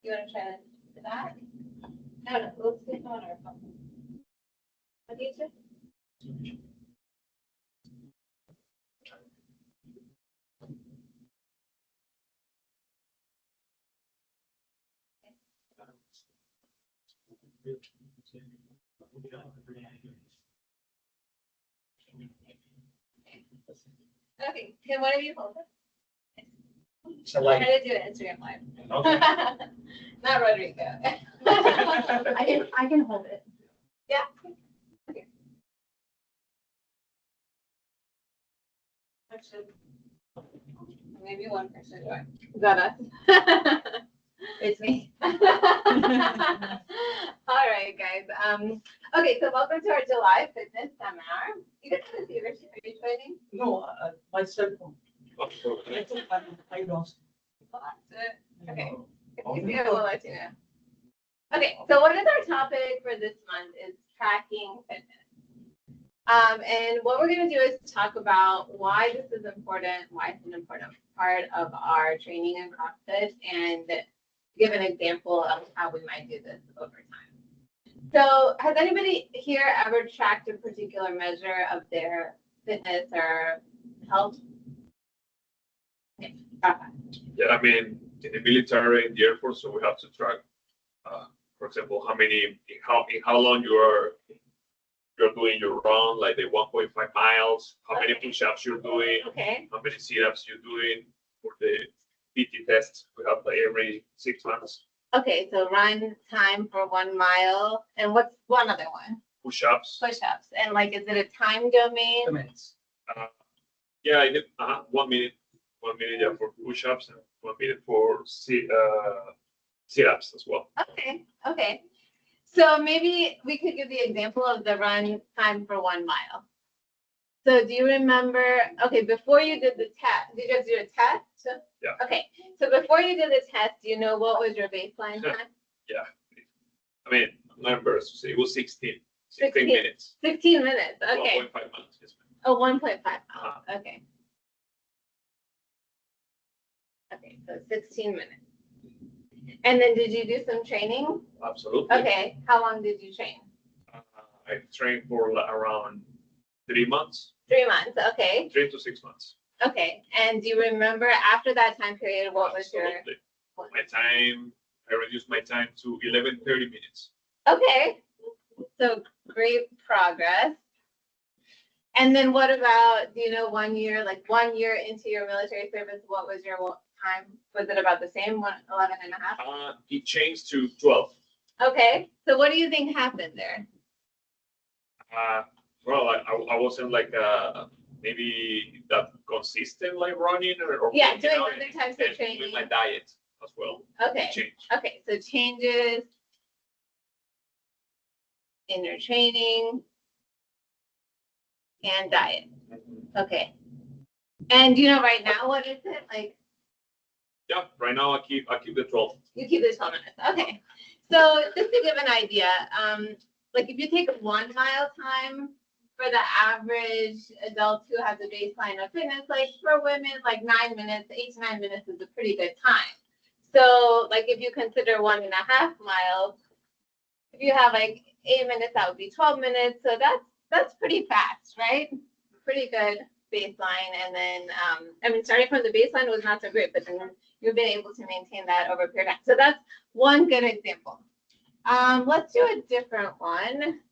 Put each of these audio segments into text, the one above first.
You want to try the back? No, let's get on our phone. What do you say? Okay, can one of you hold it? Shall I? Try to do it Instagram live. Okay. Not Rodrigo. I can hold it. Yeah. Okay. Actually, maybe one person join. Is that us? It's me. All right, guys. Okay, so welcome to our July fitness seminar. You guys can see, are you joining? No, my cell phone. I lost. Well, that's it. Okay. If you see it, we'll let you know. Okay, so what is our topic for this month is tracking fitness. And what we're going to do is talk about why this is important, why it's an important part of our training in CrossFit, and give an example of how we might do this over time. So has anybody here ever tracked a particular measure of their fitness or health? Okay. Yeah, I mean, in the military, in the Air Force, so we have to track, for example, in how long you're doing your run, like the 1.5 miles, how many push-ups you're doing, Okay. how many sit-ups you're doing for the PT test. We have like every 6 months. Okay, so run time for 1 mile, and what's one other one? Push-ups. Push-ups, and like, is it a time domain? 2 minutes. Yeah, I did, 1 minute, 1 minute, yeah, for push-ups and 1 minute for sit-ups as well. Okay, okay. So maybe we could give the example of the run time for 1 mile. So do you remember, okay, before you did the test, did you guys do a test? Yeah. Okay, so before you did the test, do you know what was your baseline time? Yeah. I mean, numbers, so it was 16 16. minutes. 16 minutes, okay. 1.5 miles, yes, ma'am. Oh, 1.5 miles, okay. Okay, so 16 minutes. And then did you do some training? Absolutely. Okay, how long did you train? I trained for around 3 months, 3 months, okay. 3 to 6 months. Okay, and do you remember after that time period, what was your? Absolutely. My time, I reduced my time to 11:30 minutes. Okay, so great progress. And then what about, do you know, 1 year, like 1 year into your military service, what was your time? Was it about the same, 11 and a half? It changed to 12. Okay, so what do you think happened there? Well, I wasn't like maybe that consistent like running or Yeah, working doing out, other types of and training. doing my diet as well. Okay, Changed. okay, so changes in your training and diet. Okay. And you know right now, what is it? Like, Yeah, right now I keep the 12. you keep the 12 minutes. Okay. So just to give an idea, like if you take 1 mile time for the average adult who has a baseline of fitness, like for women, like 9 minutes, 8 to 9 minutes is a pretty good time. So like if you consider 1.5 miles, if you have like 8 minutes, that would be 12 minutes. So that's pretty fast, right? Pretty good baseline. And then, I mean, starting from the baseline was not so great, but then you've been able to maintain that over a period of time. So that's one good example. Let's do a different one.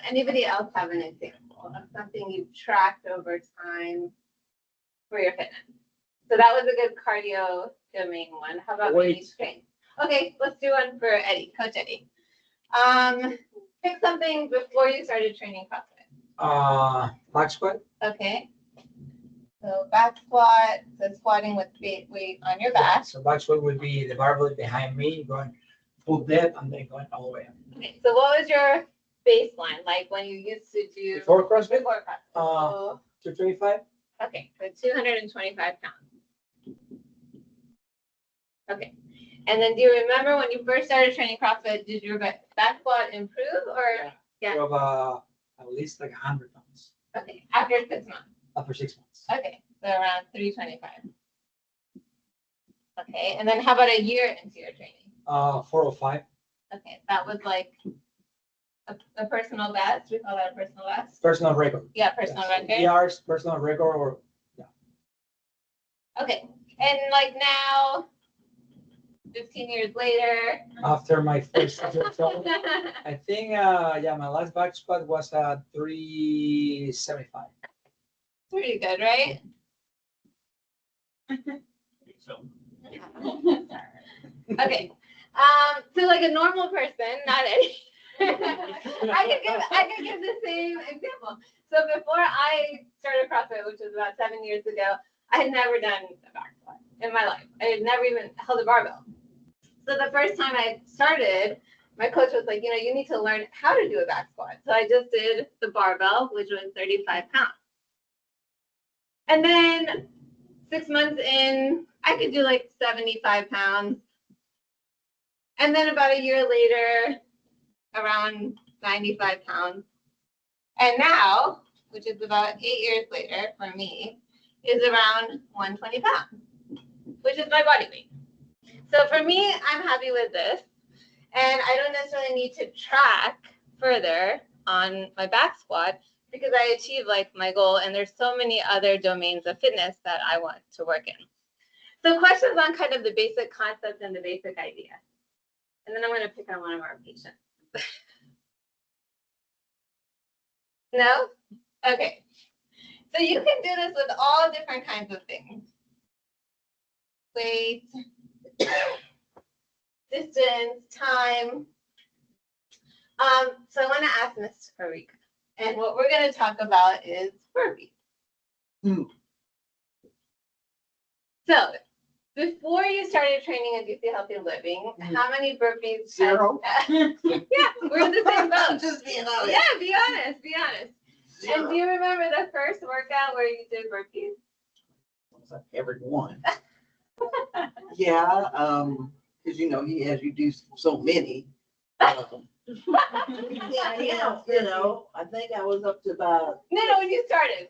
Anybody else have an example of something you've tracked over time for your fitness? So that was a good cardio domain one. How about maybe Weights. strength? Okay, let's do one for Eddie, Coach Eddie. Pick something before you started training CrossFit. Back squat. Okay. So back squat, so squatting with weight on your back. So back squat would be the barbell behind me, going full depth and then going all the way up. Okay, so what was your baseline, like when you used to do Before CrossFit, before CrossFit? 225. Okay, so 225 pounds. Okay, and then do you remember when you first started training CrossFit, did your back squat improve or? Yeah. Of at least like 100 pounds Okay, after 6 months. after 6 months. Okay, So around 325. Okay, and then how about a year into your training? 405. Okay, that was like a personal best. We call that a personal best. Personal record. Yeah, personal record. ER's personal record or Okay, and like now, 15 years later. after my first result, I think, yeah, my last back squat was 375. Pretty good, right? So, Okay. So like a normal person, not any. I could give the same example. So before I started CrossFit, which was about 7 years ago, I had never done a back squat in my life. I had never even held a barbell. So the first time I started, my coach was like, you need to learn how to do a back squat. So I just did the barbell, which was 35 pounds. And then 6 months in, I could do like 75 pounds. And then about a year later, around 95 pounds. And now, which is about 8 years later for me, is around 120 pounds, which is my body weight. So for me, I'm happy with this. And I don't necessarily need to track further on my back squat because I achieve like my goal. And there's so many other domains of fitness that I want to work in. So questions on kind of the basic concept and the basic idea. And then I'm going to pick on one of our patients. No? Okay. So you can do this with all different kinds of things. Weight, distance, time. So I want to ask Ms. Farika. And what we're going to talk about is burpees. So before you started training in DC Healthy Living, how many burpees? Zero. Yeah, we're in the same boat. Just being honest. Yeah, be honest, be honest. And do you remember the first workout where you did burpees? Every one. Yeah, because he has you do so many. Yeah, I think I was up to about. No, when you started.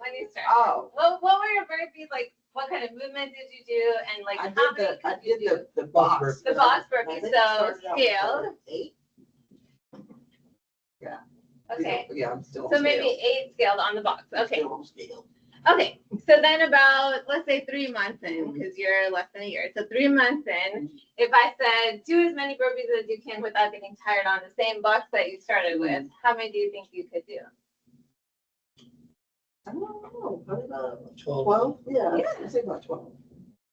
Oh, What were your burpees like? What kind of movement did you do? And like I how did many I could you did do? the box. The box I burpees. think I So started out scaled. with 8. Yeah. Okay. Yeah, I'm still on So maybe scale. 8 scaled on the box. I'm Okay. still on scale. Okay. So then about, let's say 3 months in, because you're less than a year. So 3 months in, if I said do as many burpees as you can without getting tired on the same box that you started with, how many do you think you could do? I don't know, probably about 12. 12? Yeah, Yeah. I'd say about 12.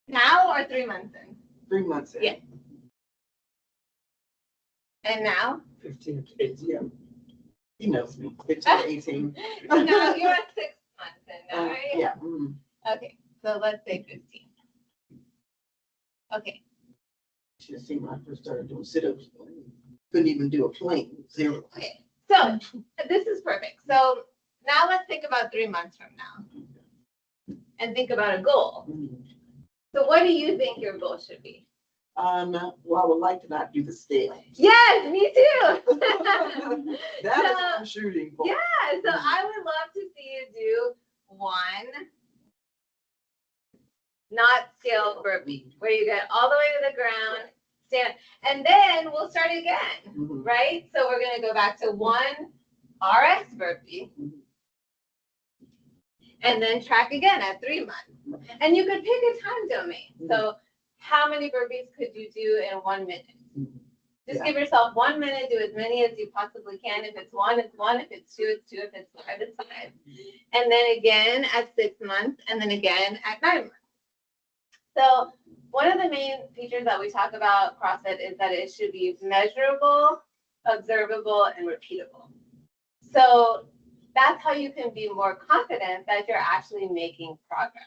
Now or 3 months in? 3 months in. Yeah. And now? 15 to 18. Yeah. He knows me. 15 to 18. So now you're at 6 months in now, right? Yeah. Okay, so let's say 15. Okay, Should have seen when I first started doing sit-ups. Couldn't even do a plank. 0. okay. So this is perfect. So now let's think about 3 months from now and think about a goal. So what do you think your goal should be? Well, I would like to not do the scale. Yes, me too. That is So- what I'm shooting for. Yeah, so I would love to see you do one not scaled burpee where you get all the way to the ground, stand, and then we'll start again, Mhm. right? So we're gonna go back to one RX burpee and then track again at 3 months. And you could pick a time domain. So how many burpees could you do in 1 minute? Just Yeah. give yourself 1 minute, do as many as you possibly can. If it's 1, it's 1. If it's 2, it's 2. If it's 5, it's 5. And then again at 6 months, and then again at 9 months. So one of the main features that we talk about CrossFit is that it should be measurable, observable, and repeatable. So that's how you can be more confident that you're actually making progress.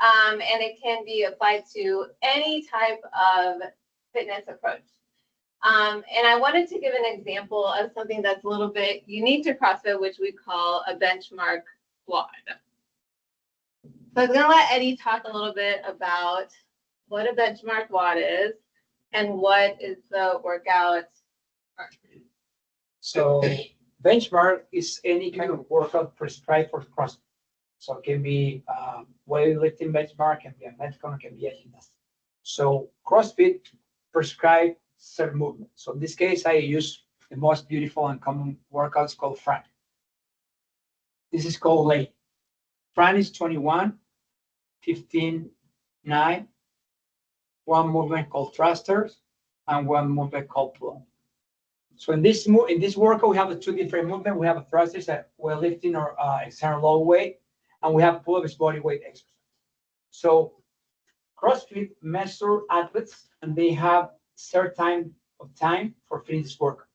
And it can be applied to any type of fitness approach. And I wanted to give an example of something that's a little bit unique to CrossFit, which we call a benchmark squat. So I was going to let Eddie talk a little bit about what a benchmark squat is and what is the workout. So benchmark is any kind of workout prescribed for CrossFit. So it can be weightlifting benchmark, can be athletic, can be anything else. So CrossFit prescribe certain movement. So in this case, I use the most beautiful and common workouts called Fran. This is called late. Fran is 21, 15, 9, one movement called thrusters, and one movement called pull-up. So in this workout, we have two different movements. We have a thrusters that we're lifting or external low weight, and we have pull-ups body weight exercise. So CrossFit measure athletes, and they have certain time for finishing this workout.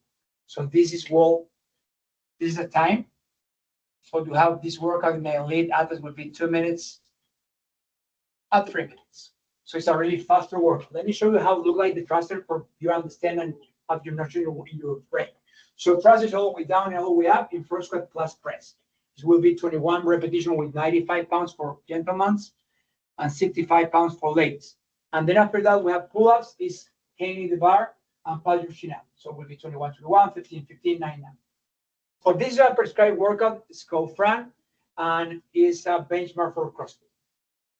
So this is a time. So to have this workout in the elite athletes would be 2 minutes at 3 minutes. So it's a really faster workout. Let me show you how it looks like the thruster for you understand and have your nurture in your brain. So thrusters all the way down and all the way up in front squat plus press. This will be 21 repetition with 95 pounds for gentlemen and 65 pounds for ladies. And then after that, we have pull-ups, is hanging the bar and pull your chin up. So it will be 21, 21, 15, 15, 9, 9. For this is a prescribed workout. It's called Fran and is a benchmark for CrossFit.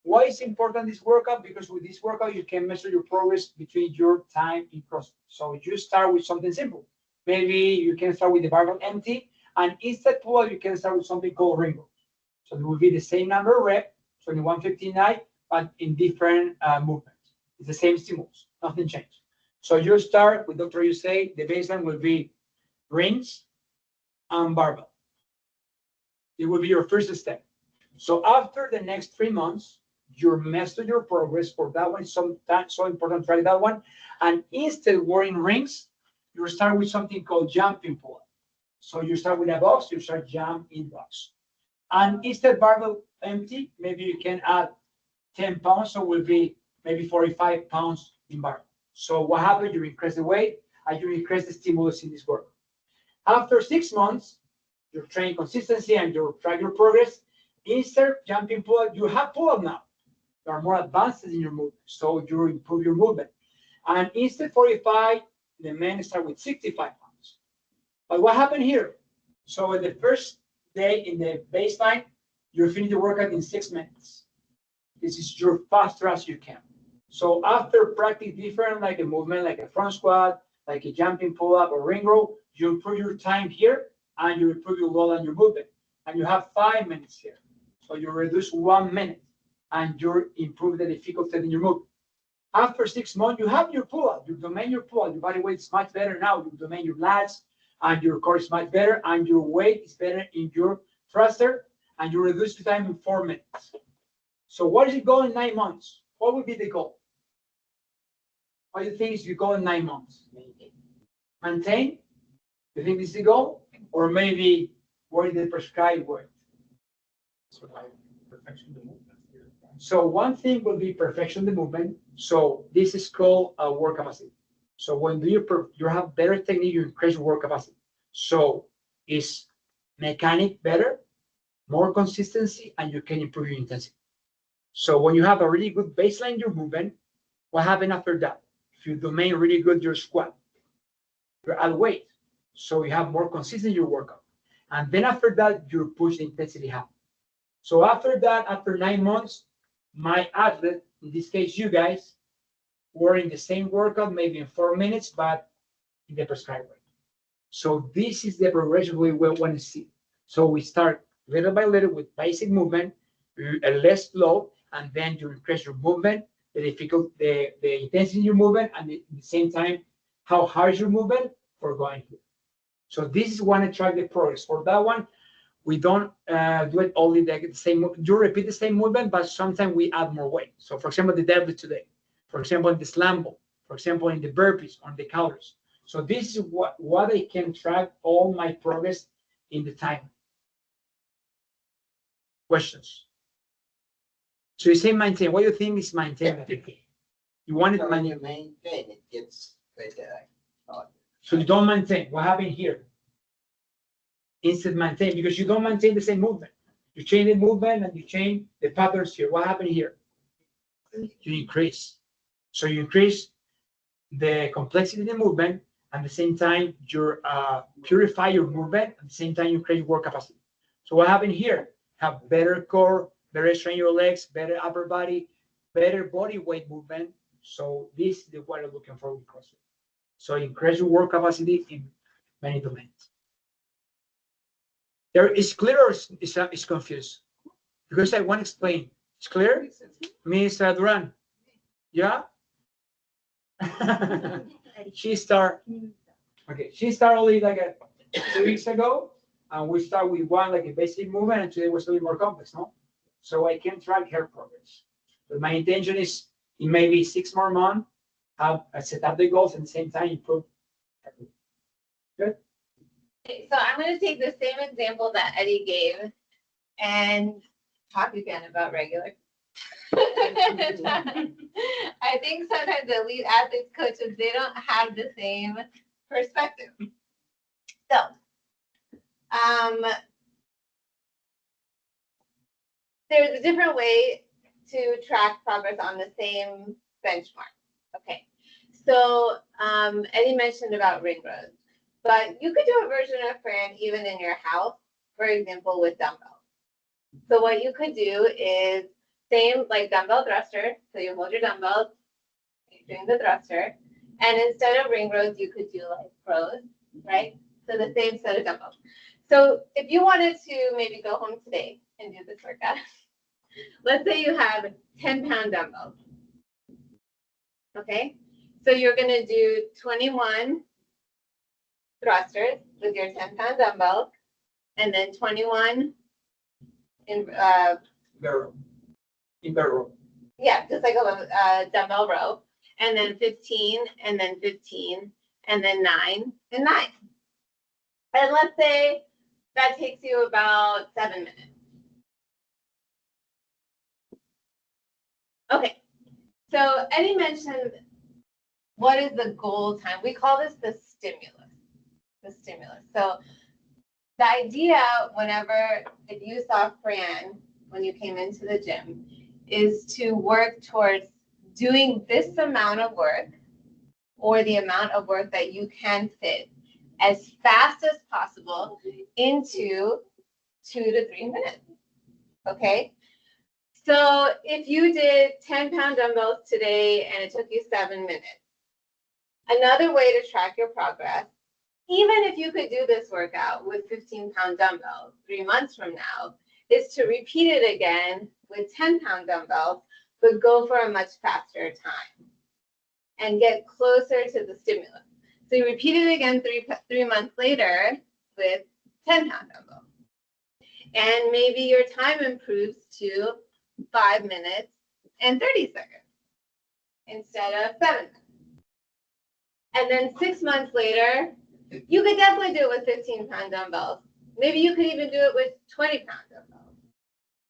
Why is important this workout? Because with this workout, you can measure your progress between your time in CrossFit. So you start with something simple. Maybe you can start with the barbell empty, and instead pull-up, you can start with something called ring row. So it will be the same number of reps, 21, 59, but in different movements. It's the same stimulus, nothing changed. So you start with Dr. You say the baseline will be rings and barbell. It will be your first step. So after the next 3 months, you measure your progress for that one. That's so important. Try that one. And instead of wearing rings, you start with something called jumping pull-up. So you start with a box, you start jump in box. And instead barbell empty, maybe you can add 10 pounds, so it will be maybe 45 pounds in barbell. So what happens? You increase the weight and you increase the stimulus in this work. After 6 months, you train consistency and you track your progress. Instead of jumping pull-up, you have pull-up now. You are more advanced in your movement, so you improve your movement. And instead 45, the men start with 65 pounds. But what happened here? So in the first day in the baseline, you finish the workout in 6 minutes. This is your fast as you can. So after practice different, like a movement, like a front squat, like a jumping pull-up or ring row, you improve your time here and you improve your load and your movement. And you have 5 minutes here. So you reduce 1 minute and you improve the difficulty in your movement. After 6 months, you have your pull-up, you domain your pull-up, your body weight is much better now, you domain your lats, and your core is much better, and your weight is better in your thruster, and you reduce the time in 4 minutes. So what is the goal in 9 months? What would be the goal? What do you think is your goal in 9 months? Maintain? You think this is the goal? Or maybe what is the prescribed weight? Perfection the movement. So one thing will be perfection the movement. So this is called a work capacity. So when you have better technique, you increase your work capacity. So is mechanic better, more consistency, and you can improve your intensity. So when you have a really good baseline in your movement, what happens after that? If you domain really good your squat, you add weight. So you have more consistency in your workout. And then after that, you push the intensity up. So after that, after 9 months, my athlete, in this case, you guys, were in the same workout, maybe in 4 minutes, but in the prescribed way. So this is the progression we will want to see. So we start little by little with basic movement, a less load, and then you increase your movement, the intensity in your movement, and at the same time, how hard is your movement for going here. So this is one to track the progress. For that one, we don't do it only the same. You repeat the same movement, but sometimes we add more weight. So, for example, the deadlift today. For example, in the slam ball. For example, in the burpees, on the calories. So this is what I can track all my progress in the time. Questions? So you say maintain. What do you think is maintain? You want it to When maintain. you maintain, it gets better. So you don't maintain. What happened here? Instead maintain, because you don't maintain the same movement. You change the movement and you change the patterns here. What happened here? You increase. So you increase the complexity of the movement, and at the same time, you purify your movement, at the same time, you create work capacity. So what happened here? have better core, better strength in your legs, better upper body, better body weight movement. So this is what I'm looking for with CrossFit. So increase your work capacity in many domains. There is clear or is confused? Because I want to explain. It's clear? Miss Duran? Yeah? She start, okay, she started only like 2 weeks ago, and we start with one like a basic movement, and today was a little more complex, no? So I can track her progress. But my intention is in maybe 6 more months, have set up the goals and at the same time improve. Good. So I'm gonna take the same example that Eddie gave and talk again about regular. I think sometimes the elite athletes coaches, they don't have the same perspective. So, there's a different way to track progress on the same benchmark. Okay, so Eddie mentioned about ring rows, but you could do a version of Fran even in your house, for example, with dumbbells. So what you could do is same like dumbbell thruster. So you hold your dumbbells, you're doing the thruster, and instead of ring rows, you could do like pros, right? So the same set of dumbbells. So if you wanted to maybe go home today and do this workout, let's say you have 10-pound dumbbells. Okay, so you're gonna do 21 thrusters with your 10-pound dumbbells, and then 21 in Barrel. In barrel. yeah, just like a dumbbell row, and then 15, and then 15, and then 9 and 9. And let's say that takes you about 7 minutes. Okay, so Eddie mentioned what is the goal time? We call this the stimulus. The stimulus. So the idea, whenever if you saw Fran when you came into the gym, is to work towards doing this amount of work or the amount of work that you can fit as fast as possible into 2 to 3 minutes. Okay? So if you did 10-pound dumbbells today and it took you 7 minutes, another way to track your progress, even if you could do this workout with 15-pound dumbbells 3 months from now, is to repeat it again with 10-pound dumbbells, but go for a much faster time and get closer to the stimulus. So you repeat it again 3 months later with 10-pound dumbbells. And maybe your time improves to 5 minutes and 30 seconds instead of 7 minutes. And then 6 months later, you could definitely do it with 15-pound dumbbells. Maybe you could even do it with 20-pound dumbbells.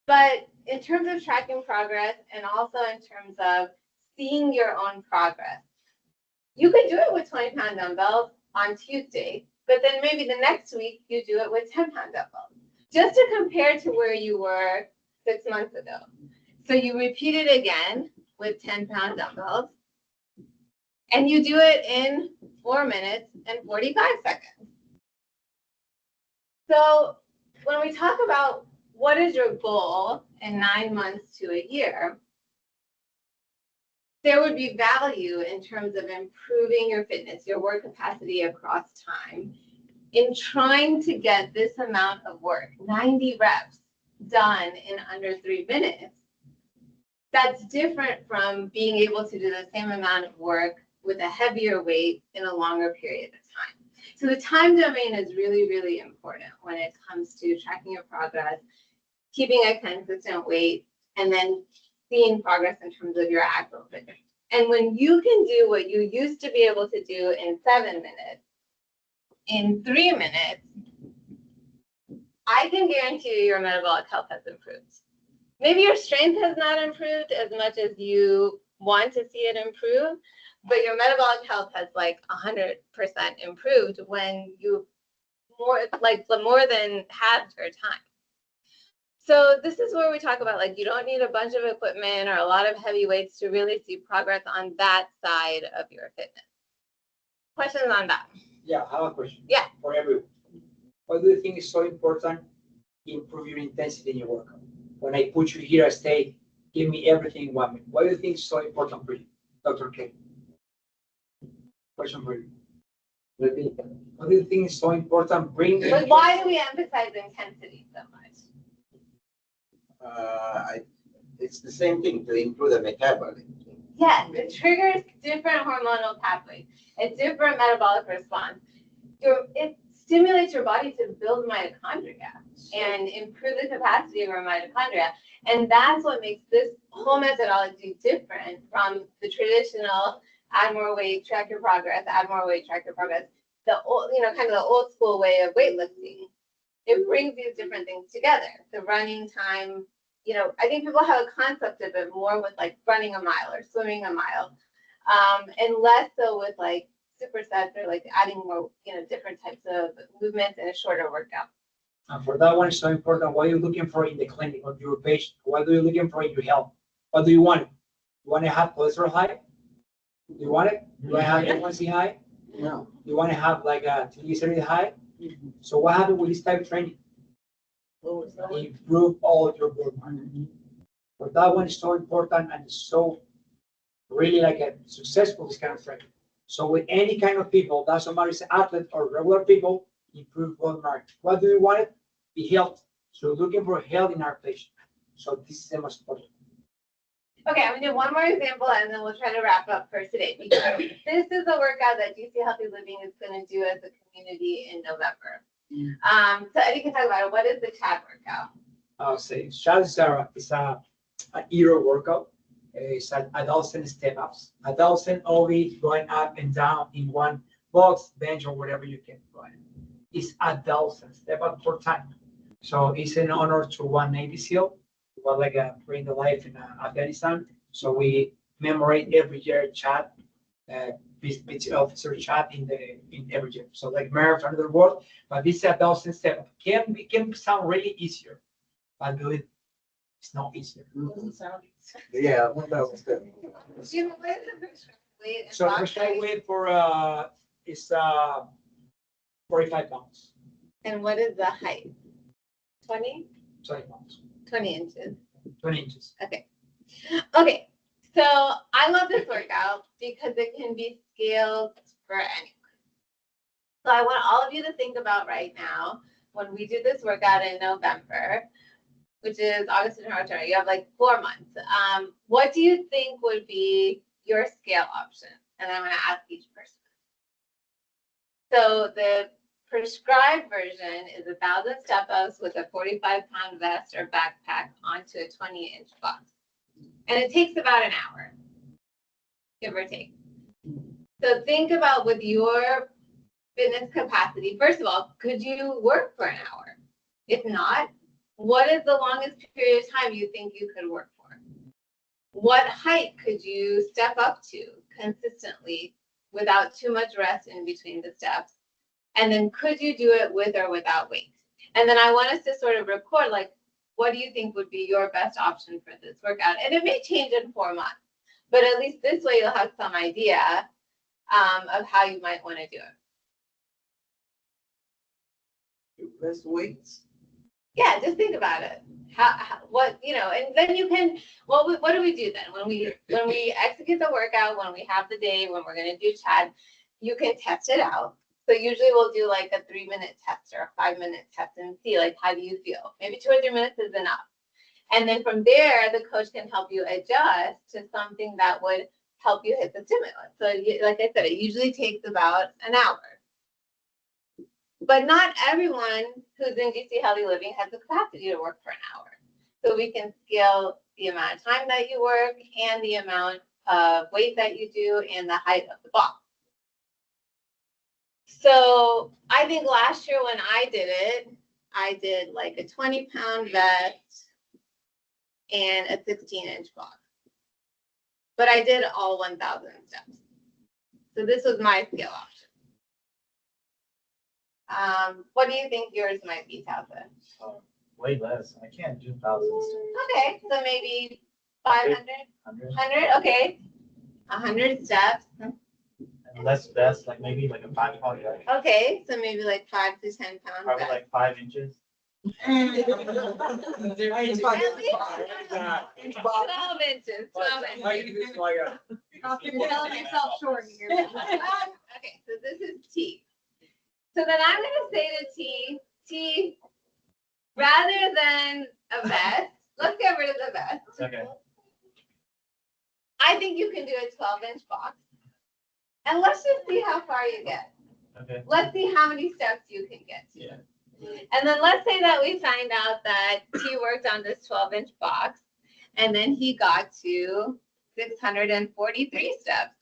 But in terms of tracking progress and also in terms of seeing your own progress, you could do it with 20-pound dumbbells on Tuesday, but then maybe the next week you do it with 10-pound dumbbells, just to compare to where you were 6 months ago. So you repeat it again with 10-pound dumbbells, and you do it in 4 minutes and 45 seconds. So when we talk about what is your goal in 9 months to a year, there would be value in terms of improving your fitness, your work capacity across time, in trying to get this amount of work, 90 reps, done in under 3 minutes. That's different from being able to do the same amount of work with a heavier weight in a longer period of time. So the time domain is really, really important when it comes to tracking your progress, keeping a consistent weight, and then seeing progress in terms of your actual fitness. And when you can do what you used to be able to do in 7 minutes, in 3 minutes, I can guarantee you your metabolic health has improved. Maybe your strength has not improved as much as you want to see it improve, but your metabolic health has like 100% improved when you more than halved your time. So this is where we talk about, like, you don't need a bunch of equipment or a lot of heavy weights to really see progress on that side of your fitness. Questions on that? Yeah, I have a question. Yeah. For everyone. What do you think is so important improve your intensity in your workout. When I put you here, I say, give me everything in 1 minute. What do you think is so important for you, Dr. K? Question for you. What do you think is so important? But why do we emphasize intensity so much? It's the same thing to improve the metabolism. Yes, it triggers different hormonal pathways, a different metabolic response. It stimulates your body to build mitochondria and improve the capacity of our mitochondria. And that's what makes this whole methodology different from the traditional add more weight, track your progress, add more weight, track your progress. The old, kind of the old school way of weightlifting. It brings these different things together. The running time, I think people have a concept of it more with like running a mile or swimming a mile, and less so with like supersets or like adding more, different types of movements in a shorter workout. And for that one, it's so important. What are you looking for in the clinic of your patient? What are you looking for in your health? What do you want? You want to have cholesterol high? Do you want it? You want to have A1C high? No. You want to have like a triglyceride high? So what happens with this type of training? Improve all of your blood markers. But that one is so important and so really like a successful this kind of training. So with any kind of people, doesn't matter if it's athlete or regular people, improve blood markers. What do you want it? Be healthy. So looking for health in our patient. So this is the most important. Okay, I'm gonna do one more example and then we'll try to wrap up for today. Because this is a workout that DC Healthy Living is gonna do as a community in November. So Eddie can talk about it. What is the CHAD workout? I'll say CHAD is a hero workout. It's a 1,000 step-ups, 1,000 of it going up and down in one box, bench, or whatever you can go in. It's 1,000 step-ups per time. So it's an honor to one Navy SEAL, who was like bring the life in Afghanistan. So we commemorate every year CHAD, peace officer CHAD in every year. So like marathon of the world, but this is 1,000 step-ups. Can sound really easier, but believe it's not easier. Doesn't sound. Yeah, 1,000 steps. Do you know what is the prescribed weight and So box prescribed height? weight for is 45 pounds, And what is the height? 20? 20 pounds, 20 inches. 20 inches. Okay, so I love this workout because it can be scaled for anyone. So I want all of you to think about right now, when we do this workout in November, which is August, September, October, you have like 4 months. What do you think would be your scale option? And I'm gonna ask each person. So the prescribed version is 1,000 step-ups with a 45-pound vest or backpack onto a 20-inch box. And it takes about an hour, give or take. So think about with your fitness capacity, first of all, could you work for an hour? If not, what is the longest period of time you think you could work for? What height could you step up to consistently without too much rest in between the steps? And then could you do it with or without weight? And then I want us to sort of record, like, what do you think would be your best option for this workout? And it may change in 4 months, but at least this way you'll have some idea of how you might want to do it. Less weights. Yeah, just think about it. What, and then you can, what do we do then? When we execute the workout, when we have the day, when we're going to do CHAD, you can test it out. So usually we'll do like a 3-minute test or a 5-minute test and see like, how do you feel? Maybe 2 or 3 minutes is enough. And then from there, the coach can help you adjust to something that would help you hit the stimulus. So like I said, it usually takes about an hour. But not everyone who's in DC Healthy Living has the capacity to work for an hour. So we can scale the amount of time that you work and the amount of weight that you do and the height of the box. So I think last year when I did like a 20-pound vest and a 16-inch box. But I did all 1,000 steps. So this was my scale option. What do you think yours might be, Tausa? Way less. I can't do thousands. Okay, so maybe 500, 100, okay. 100 steps. And less vest, like maybe like a 5 pound vest. Okay, so maybe like 5 to 10 pounds. Probably like 5 inches. At least 12 inches, 12 inches. You're selling yourself short here. Okay, so this is T. So then I'm gonna say to T, rather than a vest, let's get rid of the vest. Okay. I think you can do a 12-inch box. And let's just see how far you get. Okay. Let's see how many steps you can get to. Yeah. And then let's say that we find out that T worked on this 12-inch box, and then he got to 643 steps.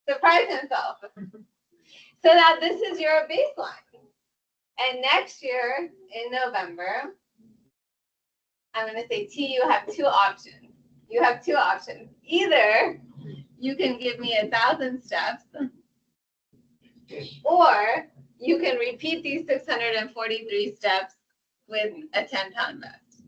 Surprise himself. So now this is your baseline. And next year in November, I'm going to say, T, you have two options. You have two options. Either you can give me 1,000 steps, or you can repeat these 643 steps with a 10-pound vest.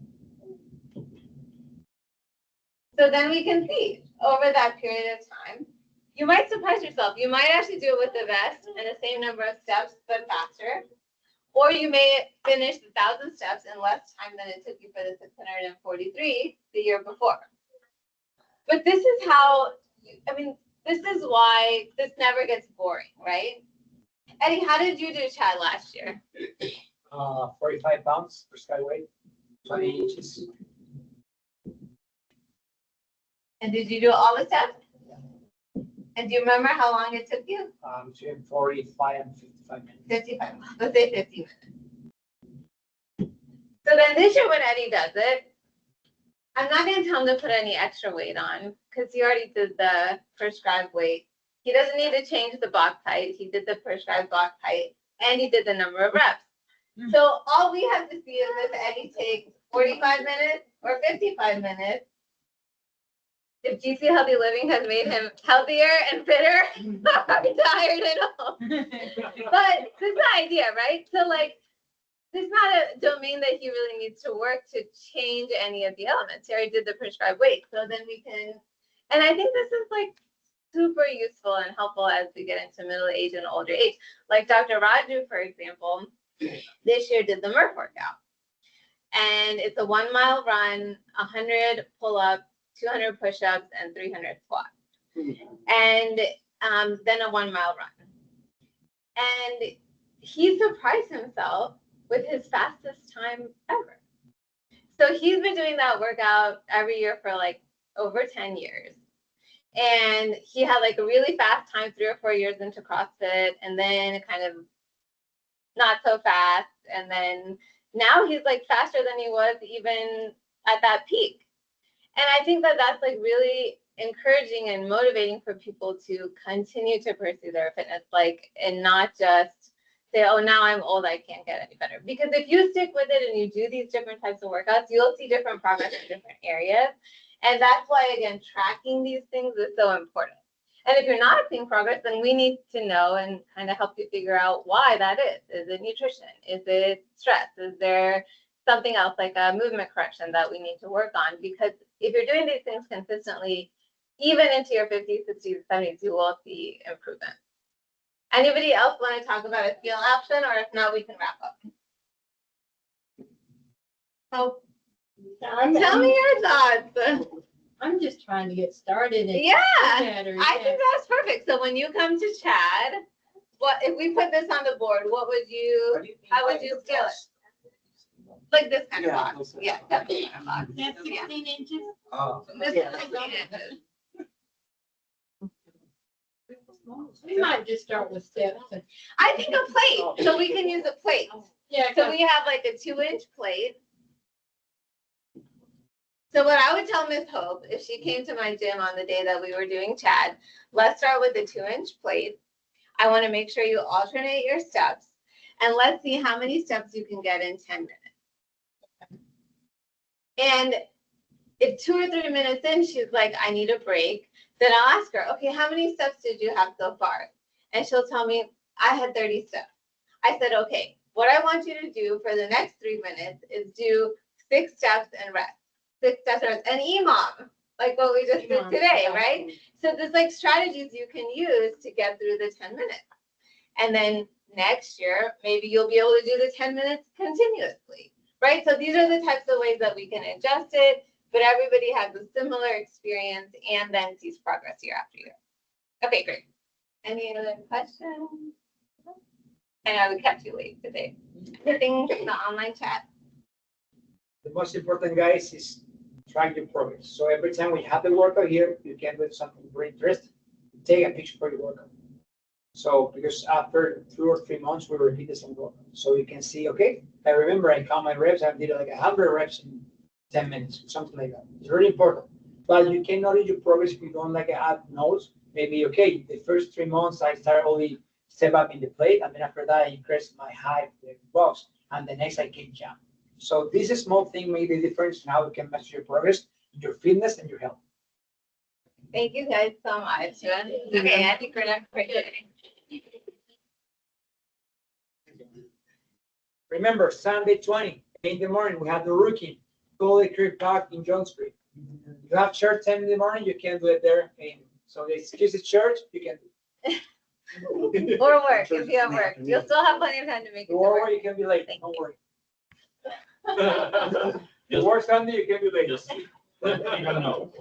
So then we can see over that period of time, you might surprise yourself. You might actually do it with the vest and the same number of steps, but faster. Or you may finish the 1,000 steps in less time than it took you for the 643 the year before. But this is how, this is why this never gets boring, right? Eddie, how did you do Chad last year? 45 pounds per skyweight, 20 inches. And did you do all the steps? And do you remember how long it took you? Between 45 and 55 minutes. 55, let's say 50 minutes. So then this year when Eddie does it, I'm not going to tell him to put any extra weight on because he already did the prescribed weight. He doesn't need to change the box height. He did the prescribed box height and he did the number of reps. So all we have to see is if Eddie takes 45 minutes or 55 minutes. If GC Healthy Living has made him healthier and fitter, tired and old. But this is the idea, right? So like, this is not a domain that he really needs to work to change any of the elements. He already did the prescribed weight. So then we can, and I think this is like super useful and helpful as we get into middle age and older age. Like Dr. Raju, for example, this year did the Murph workout. And it's a 1 mile run, 100 pull-ups, 200 push-ups, and 300 squats. And then a 1 mile run. And he surprised himself with his fastest time ever. So he's been doing that workout every year for like over 10 years. And he had like a really fast time 3 or 4 years into CrossFit, and then kind of not so fast. And then now he's like faster than he was even at that peak. And I think that that's like really encouraging and motivating for people to continue to pursue their fitness, like, and not just say, oh, now I'm old, I can't get any better. Because if you stick with it and you do these different types of workouts, you'll see different progress in different areas. And that's why, again, tracking these things is so important. And if you're not seeing progress, then we need to know and kind of help you figure out why that is. Is it nutrition? Is it stress? Is there something else like a movement correction that we need to work on? Because if you're doing these things consistently, even into your 50s, 60s, 70s, you will see improvement. Anybody else want to talk about a skill option, or if not, we can wrap up. Oh, tell me your thoughts. I'm just trying to get started. and Yeah, better, I think that's perfect. So when you come to Chad, what if we put this on the board? What would you? How would you scale it? Like this kind of Yeah, box. Yeah, that kind of box. That's 16 inches. Oh, This Yeah. is 16 inches. We might just start with steps. I think a plate. So we can use a plate. Yeah, So we have like a 2-inch plate. So what I would tell Miss Hope, if she came to my gym on the day that we were doing Chad, let's start with a 2-inch plate. I want to make sure you alternate your steps, and let's see how many steps you can get in 10 minutes. And if 2 or 3 minutes in, she's like, I need a break, then I'll ask her, okay, how many steps did you have so far? And she'll tell me, I had 30 steps. I said, okay, what I want you to do for the next 3 minutes is do 6 steps and rest. 6 steps and rest. And EMOM, like what we just did today, right? So there's like strategies you can use to get through the 10 minutes. And then Next year, maybe you'll be able to do the 10 minutes continuously, right? So these are the types of ways that we can adjust it, but everybody has a similar experience and then sees progress year after year. Okay, great. Any other questions? I know we kept you late today. Anything in the online chat? The most important, guys, is track your progress. So every time we have the workout here, you can do something very interesting. Take a picture for your workout. So because after 2 or 3 months, we repeat the same workout. So you can see, okay, I remember I count my reps. I did like 100 reps in 10 minutes, something like that. It's really important. But you cannot do your progress if you don't like add notes. Maybe, okay, the first 3 months, I start only step up in the plate. And then after that, I increase my height, the box. And the next, I can jump. So this small thing made the difference in how you can measure your progress, your fitness, and your health. Thank you guys so much. Okay, I think we're done for today. Remember, Sunday 20 in the morning, we have the rookie, Golden Creek Park in John Street. You have church 10 in the morning, you can do it there. And so the excuse is church, you can do it. Or work, if you have work. You'll still have plenty of time to make it to Or work. you can be late, don't worry. You work Sunday, you can be late. Just, even know.